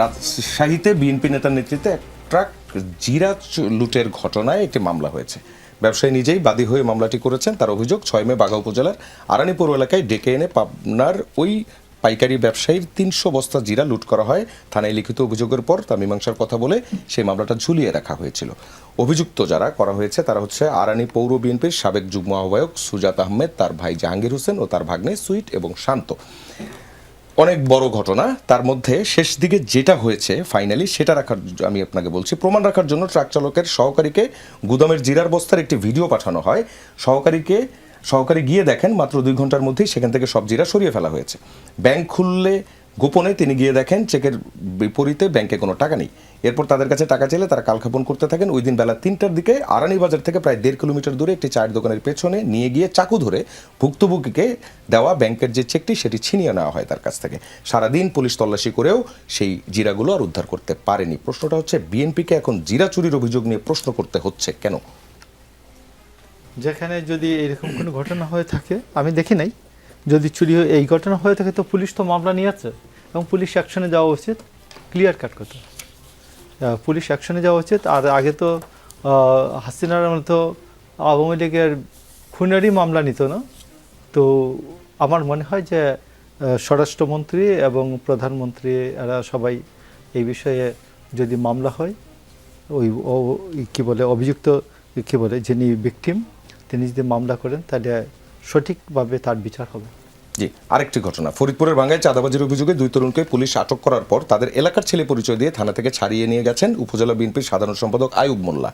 রাজশাহীতে বিএনপি নেতার নেতৃত্বে এক ট্রাক জিরা লুটের ঘটনায় একটি মামলা হয়েছে। ব্যবসায়ী নিজেই বাদী হয়ে মামলাটি করেছেন। তার অভিযোগ ৬ মে বাঘা উপজেলার আরানীপুর এলাকায় ডেকে এনে পাবনার ওই পাইকারি ব্যবসায়ীর ৩০০ বস্তা জিরা লুট করা হয়। থানায় লিখিত অভিযোগের পর তা মীমাংসার কথা বলে সেই মামলাটা ঝুলিয়ে রাখা হয়েছিল। অভিযুক্ত যারা করা হয়েছে তারা হচ্ছে আরানী পৌর বিএনপির সাবেক যুগ্ম আহ্বায়ক সুজাত আহমেদ, তার ভাই জাহাঙ্গীর হোসেন ও তার ভাগ্নে সুইট এবং শান্ত। অনেক বড় ঘটনা। তার মধ্যে শেষ দিকে যেটা হয়েছে ফাইনালি সেটা রাখার আমি আপনাকে বলছি, প্রমাণ রাখার জন্য ট্রাক চালকের সহকারীকে গুদামের জিরার বস্তার একটি ভিডিও পাঠানো হয়। সহকারী গিয়ে দেখেন মাত্র 2 ঘন্টার মধ্যেই সেখান থেকে সব জিরা সরিয়ে ফেলা হয়েছে। ব্যাংক খুললে গোপনে তিনি গিয়ে দেখেন চেকের বিপরীতে ব্যাংকে কোনো টাকা নেই। এরপর তাদের কাছে টাকা চাইলে তারা কালক্ষেপণ করতে থাকেন। ওই দিন বেলা 3টার দিকে আরানী বাজার থেকে প্রায় 1.5 কিলোমিটার দূরে একটি চায়ের দোকানের পেছনে নিয়ে গিয়ে চাকু ধরে ভুক্তভোগীকে দেওয়া ব্যাংকের যে চেকটি সেটি ছিনিয়ে নেওয়া হয় তার কাছ থেকে। সারাদিন পুলিশ তল্লাশি করেও সেই জিরাগুলো আর উদ্ধার করতে পারেনি। প্রশ্নটা হচ্ছে, বিএনপিকে এখন জিরা চুরির অভিযোগ নিয়ে প্রশ্ন করতে হচ্ছে কেন? যেখানে যদি এরকম কোনো ঘটনা হয়ে থাকে, আমি দেখি নাই, যদি চুরি এই ঘটনা হয়ে থাকে তো পুলিশ তো মামলা নিয়েছে এবং পুলিশ অ্যাকশনে যাওয়া উচিত। ক্লিয়ার কাট কথা, পুলিশ অ্যাকশনে যাওয়া উচিত। আর আগে তো হাসিনার তো আওয়ামী লীগের খুনেরই মামলা নিত না। তো আমার মনে হয় যে স্বরাষ্ট্রমন্ত্রী এবং প্রধানমন্ত্রী এরা সবাই এই বিষয়ে যদি মামলা হয়, ওই কী বলে অভিযুক্ত কী বলে যিনি ভিকটিম তিনি যদি মামলা করেন তাহলে সঠিকভাবে তার বিচার হবে। জি, আরেকটি ঘটনা, ফরিদপুরের ভাঙ্গায় চাঁদাবাজির অভিযোগে 2 তরুণকে পুলিশ আটক করার পর তাদের এলাকার ছেলে পরিচয় দিয়ে থানা থেকে ছাড়িয়ে নিয়ে গেছেন উপজেলা বিএনপির সাধারণ সম্পাদক আয়ুব মোল্লা।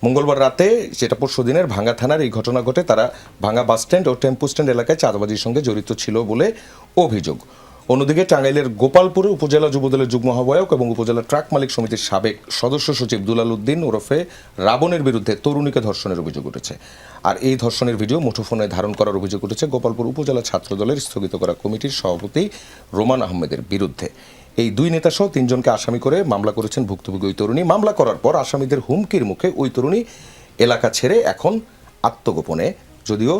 মঙ্গলবার রাতে, যেটা পরশু দিনের, ভাঙ্গা থানার এই ঘটনা ঘটে। তারা ভাঙ্গা বাসস্ট্যান্ড ও টেম্পো স্ট্যান্ড এলাকায় চাঁদাবাজির সঙ্গে জড়িত ছিল বলে অভিযোগ। অন্যদিকে টাঙ্গাইলের গোপালপুরে উপজেলা যুবদলের যুগ্ম আহ্বায়ক এবং উপজেলা ট্রাক মালিক সমিতির সাবেক সদস্য সচিব দুলাল উদ্দিন ওরফে রাবণের বিরুদ্ধে তরুণীকে ধর্ষণের অভিযোগ উঠেছে। আর এই ধর্ষণের ভিডিও মুঠোফোনে ধারণ করার অভিযোগ উঠেছে গোপালপুর উপজেলা ছাত্র দলের স্থগিত করা কমিটির সভাপতি রোমান আহমেদের বিরুদ্ধে। এই 2 নেতাসহ 3 জনকে আসামি করে মামলা করেছেন ভুক্তভোগী ওই তরুণী। মামলা করার পর আসামিদের হুমকির মুখে ওই তরুণী এলাকা ছেড়ে এখন আত্মগোপনে। যদিও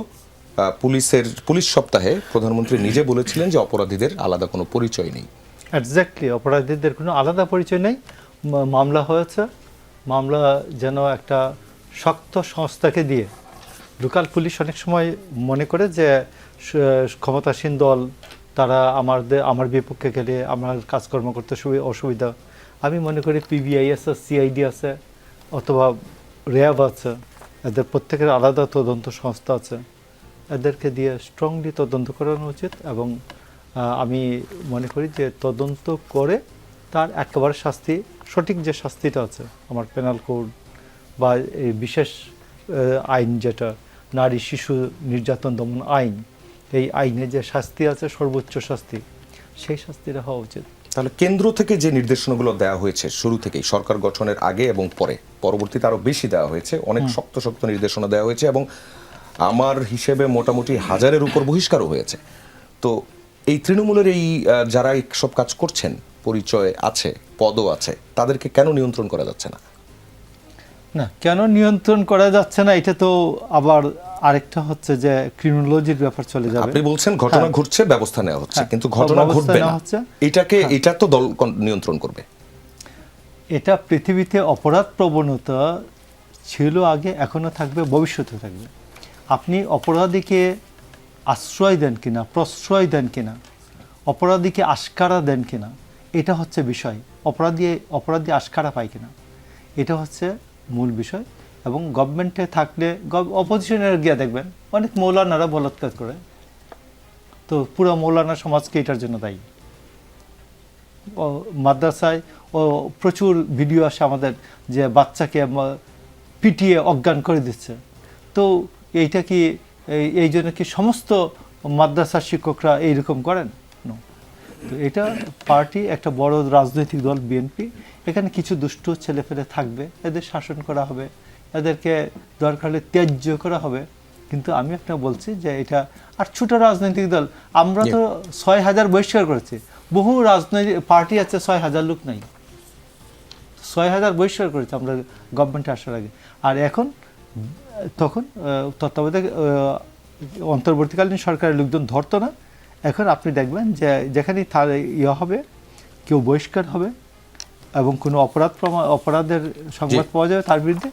পুলিশ সপ্তাহে প্রধানমন্ত্রী নিজে বলেছিলেন যে অপরাধীদের আলাদা কোনো পরিচয় নেই। এক্স্যাক্টলি, অপরাধীদের কোনো আলাদা পরিচয় নেই। মামলা হয়েছে, মামলা যেন একটা শক্ত সংস্থাকে দিয়ে। লোকাল পুলিশ অনেক সময় মনে করে যে ক্ষমতাসীন দল, তারা আমার বিপক্ষে গেলে আমার কাজকর্ম করতে অসুবিধা। আমি মনে করি পিবিআই আছে, সিআইডি আছে, অথবা র্যাব আছে, এদের প্রত্যেকের আলাদা তদন্ত সংস্থা আছে। এদেরকে দিয়ে স্ট্রংলি তদন্ত করানো উচিত এবং আমি মনে করি যে তদন্ত করে তার একেবারে শাস্তি, সঠিক যে শাস্তিটা আছে আমার পেনাল কোড বা এই বিশেষ আইন যেটা নারী শিশু নির্যাতন দমন আইন, এই আইনে যে শাস্তি আছে সর্বোচ্চ শাস্তি, সেই শাস্তিটা হওয়া উচিত। তাহলে কেন্দ্র থেকে যে নির্দেশনাগুলো দেওয়া হয়েছে শুরু থেকেই, সরকার গঠনের আগে এবং পরবর্তীতে আরও বেশি দেওয়া হয়েছে, অনেক শক্ত শক্ত নির্দেশনা দেওয়া হয়েছে এবং আমার হিসেবে মোটামুটি 1000-এর উপর বহিষ্কারও হয়েছে। তো এই তৃণমূলের এই যারা সব কাজ করছেন, পরিচয় আছে, পদও আছে, তাদেরকে কেন নিয়ন্ত্রণ করা যাচ্ছে না? না, কেন নিয়ন্ত্রণ করা যাচ্ছে না, এটা তো আবার আরেকটা হচ্ছে যে ক্রিমিনোলজির ব্যাপার চলে যাবে। আপনি বলছেন ঘটনা ঘটছে, ব্যবস্থা নেওয়া হচ্ছে, কিন্তু ঘটনা ঘটবে না, এটা তো দল নিয়ন্ত্রণ করবে। এটা পৃথিবীতে অপরাধ প্রবণতা ছিল আগে, এখনো থাকবে, ভবিষ্যতে থাকবে। আপনি অপরাধীকে আশ্রয় দেন কিনা, প্রশ্রয় দেন কিনা, অপরাধীকে আস্কারা দেন কিনা, এটা হচ্ছে বিষয়। অপরাধী আস্কারা পায় কিনা, এটা হচ্ছে মূল বিষয়। এবং গভর্নমেন্টে থাকলে, অপোজিশনের গিয়ে দেখবেন অনেক মৌলানারা বলাৎকার করে, তো পুরো মৌলানা সমাজকে এটার জন্য দায়ী। মাদ্রাসায় প্রচুর ভিডিও আসে আমাদের যে বাচ্চাকে পিটিয়ে অজ্ঞান করে দিচ্ছে। তো এইটা কি এই জন্য কি সমস্ত মাদ্রাসার শিক্ষকরা এইরকম করেন? তো এটা পার্টি, একটা বড় রাজনৈতিক দল বিএনপি, এখানে কিছু দুষ্ট ছেলেফেলে থাকবে, এদের শাসন করা হবে, এদেরকে দরকার হলে ত্যায্য করা হবে। কিন্তু আমি আপনাকে বলছি যে এটা আর ছোট রাজনৈতিক দল, আমরা তো 6000 বহিষ্কার করেছি। বহু রাজনৈতিক পার্টি আছে 6000 লোক নাই, 6000 বহিষ্কার করেছি আমরা গভর্নমেন্টে আসার আগে। আর এখন তখন তত্ত্বাবধায়ক অন্তর্বর্তীকালীন সরকারের লোকজন ধরতো না। এখন আপনি দেখবেন যে যেখানেই হবে, কেউ বহিষ্কার হবে, এবং কোনো অপরাধের সংবাদ পাওয়া যাবে তার বিরুদ্ধে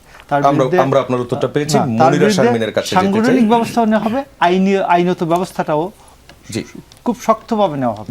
আমরা আপনার উত্তরটা পেয়েছি। না, তার মনিরা বিরুদ্ধে শারমিনের কাছে যেতে চাই। সাংগঠনিক ব্যবস্থা নেওয়া হবে, আইনত ব্যবস্থাটাও জি খুব শক্তভাবে নেওয়া হবে।